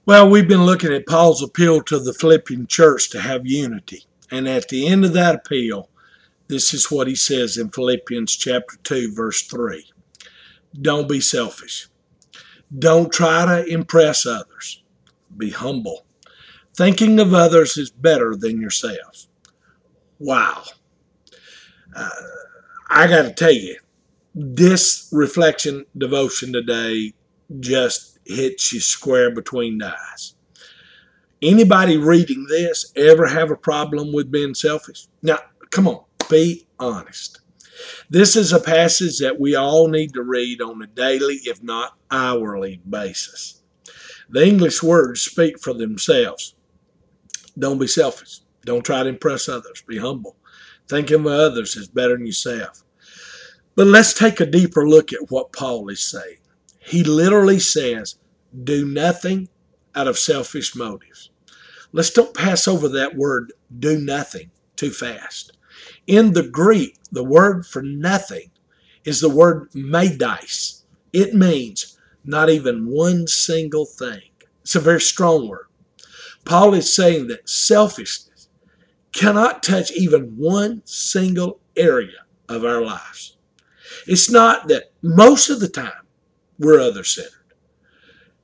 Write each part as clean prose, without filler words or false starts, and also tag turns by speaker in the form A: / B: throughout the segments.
A: Well, we've been looking at Paul's appeal to the Philippian church to have unity. And at the end of that appeal, this is what he says in Philippians chapter 2, verse 3. Don't be selfish. Don't try to impress others. Be humble. Thinking of others is better than yourselves. Wow. I got to tell you, this reflection devotion today just hits you square between the eyes. Anybody reading this ever have a problem with being selfish? Now, come on, be honest. This is a passage that we all need to read on a daily, if not hourly, basis. The English words speak for themselves. Don't be selfish. Don't try to impress others. Be humble. Thinking of others is better than yourself. But let's take a deeper look at what Paul is saying. He literally says, do nothing out of selfish motives. Let's don't pass over that word, do nothing, too fast. In the Greek, the word for nothing is the word meidais. It means not even one single thing. It's a very strong word. Paul is saying that selfishness cannot touch even one single area of our lives. It's not that most of the time we're other-centered.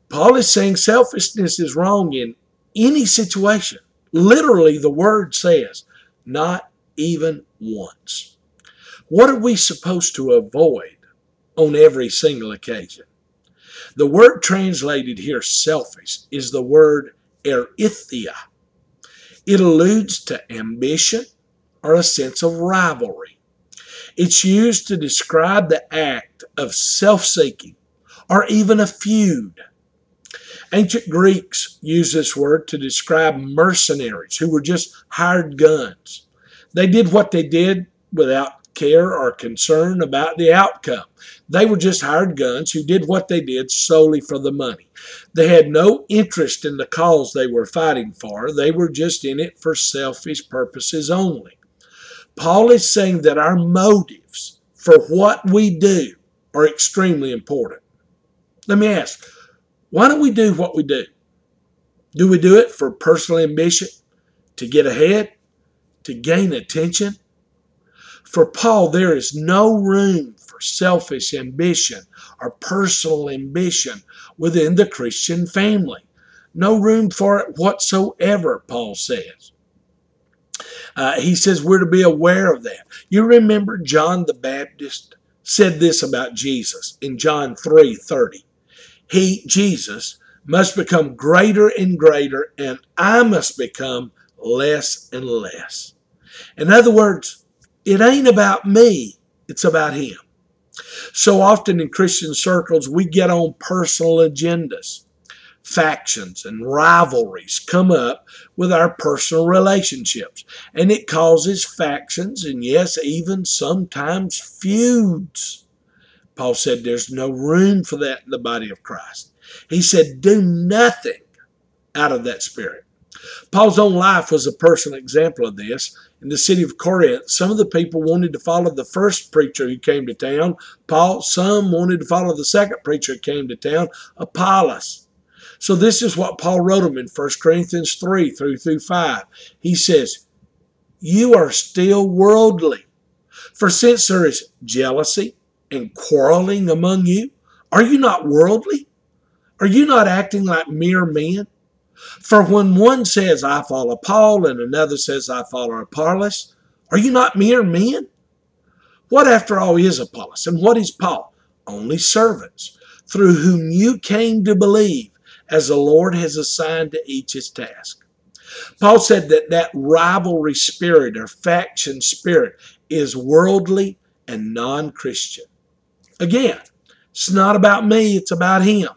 A: Paul is saying selfishness is wrong in any situation. Literally, the word says, not even once. What are we supposed to avoid on every single occasion? The word translated here, selfish, is the word erithia. It alludes to ambition or a sense of rivalry. It's used to describe the act of self-seeking or even a feud. Ancient Greeks used this word to describe mercenaries who were just hired guns. They did what they did without care or concern about the outcome. They were just hired guns who did what they did solely for the money. They had no interest in the cause they were fighting for. They were just in it for selfish purposes only. Paul is saying that our motives for what we do are extremely important. Let me ask, why do we do what we do? Do we do it for personal ambition, to get ahead, to gain attention? For Paul, there is no room for selfish ambition or personal ambition within the Christian family. No room for it whatsoever, Paul says. He says we're to be aware of that. You remember John the Baptist said this about Jesus in John 3:30. He, Jesus, must become greater and greater, and I must become less and less. In other words, it ain't about me, it's about him. So often in Christian circles, we get on personal agendas. Factions and rivalries come up with our personal relationships, and it causes factions and, yes, even sometimes feuds. Paul said there's no room for that in the body of Christ. He said do nothing out of that spirit. Paul's own life was a personal example of this. In the city of Corinth, some of the people wanted to follow the first preacher who came to town, Paul. Some wanted to follow the second preacher who came to town, Apollos. So this is what Paul wrote them in 1 Corinthians 3:3-5. He says, you are still worldly. For since there is jealousy and quarreling among you, are you not worldly? Are you not acting like mere men? For when one says, I follow Paul, and another says, I follow Apollos, are you not mere men? What after all is Apollos, and what is Paul? Only servants, through whom you came to believe, as the Lord has assigned to each his task. Paul said that rivalry spirit or faction spirit is worldly and non-Christian. Again, it's not about me, it's about him.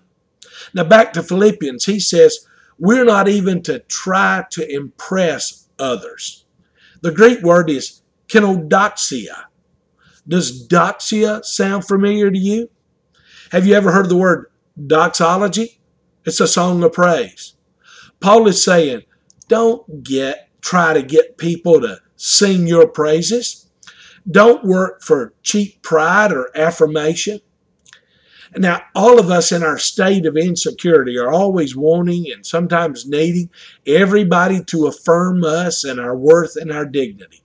A: Now back to Philippians, he says, we're not even to try to impress others. The Greek word is kenodoxia. Does doxia sound familiar to you? Have you ever heard the word doxology? It's a song of praise. Paul is saying, don't try to get people to sing your praises. Don't work for cheap pride or affirmation. Now, all of us in our state of insecurity are always wanting and sometimes needing everybody to affirm us and our worth and our dignity.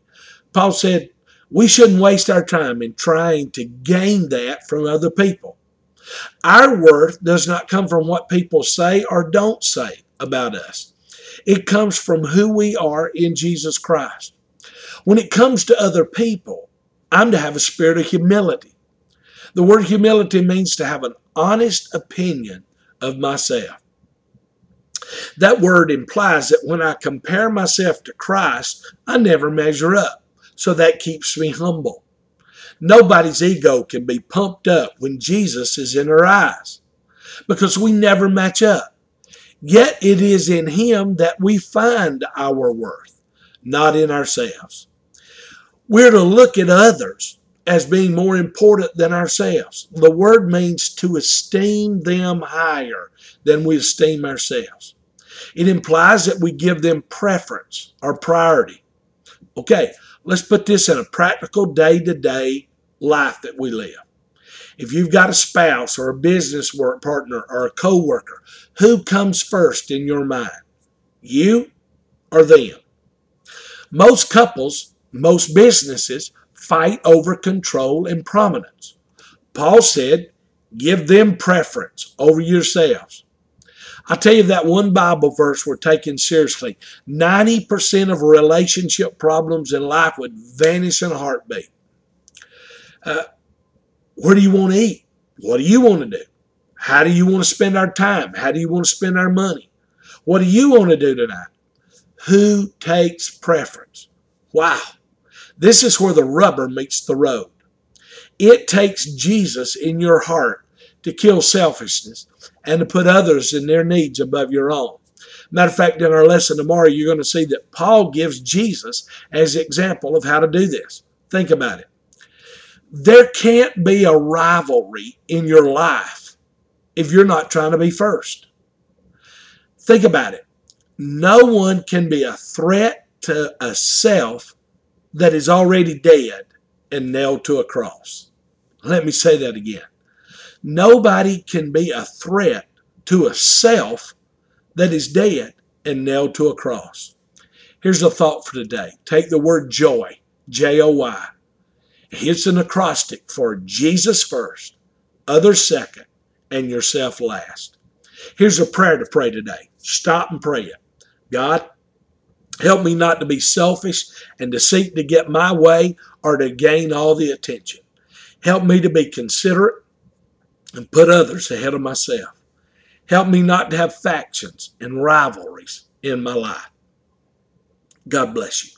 A: Paul said we shouldn't waste our time in trying to gain that from other people. Our worth does not come from what people say or don't say about us. It comes from who we are in Jesus Christ. When it comes to other people, I'm to have a spirit of humility. The word humility means to have an honest opinion of myself. That word implies that when I compare myself to Christ, I never measure up. So that keeps me humble. Nobody's ego can be pumped up when Jesus is in our eyes, because we never match up. Yet it is in Him that we find our worth, not in ourselves. We're to look at others as being more important than ourselves. The word means to esteem them higher than we esteem ourselves. It implies that we give them preference or priority. Okay, let's put this in a practical day-to-day life that we live. If you've got a spouse or a business work partner or a co-worker, who comes first in your mind? You or them? Most couples, most businesses fight over control and prominence. Paul said, give them preference over yourselves. I'll tell you that one Bible verse we're taking seriously. 90% of relationship problems in life would vanish in a heartbeat. Where do you want to eat? What do you want to do? How do you want to spend our time? How do you want to spend our money? What do you want to do tonight? Who takes preference? Wow. This is where the rubber meets the road. It takes Jesus in your heart to kill selfishness and to put others and their needs above your own. Matter of fact, in our lesson tomorrow, you're going to see that Paul gives Jesus as an example of how to do this. Think about it. There can't be a rivalry in your life if you're not trying to be first. Think about it. No one can be a threat to a self that is already dead and nailed to a cross. Let me say that again. Nobody can be a threat to a self that is dead and nailed to a cross. Here's a thought for today. Take the word joy, J-O-Y. It's an acrostic for Jesus first, others second, and yourself last. Here's a prayer to pray today. Stop and pray it. God, help me not to be selfish and to seek to get my way or to gain all the attention. Help me to be considerate and put others ahead of myself. Help me not to have factions and rivalries in my life. God bless you.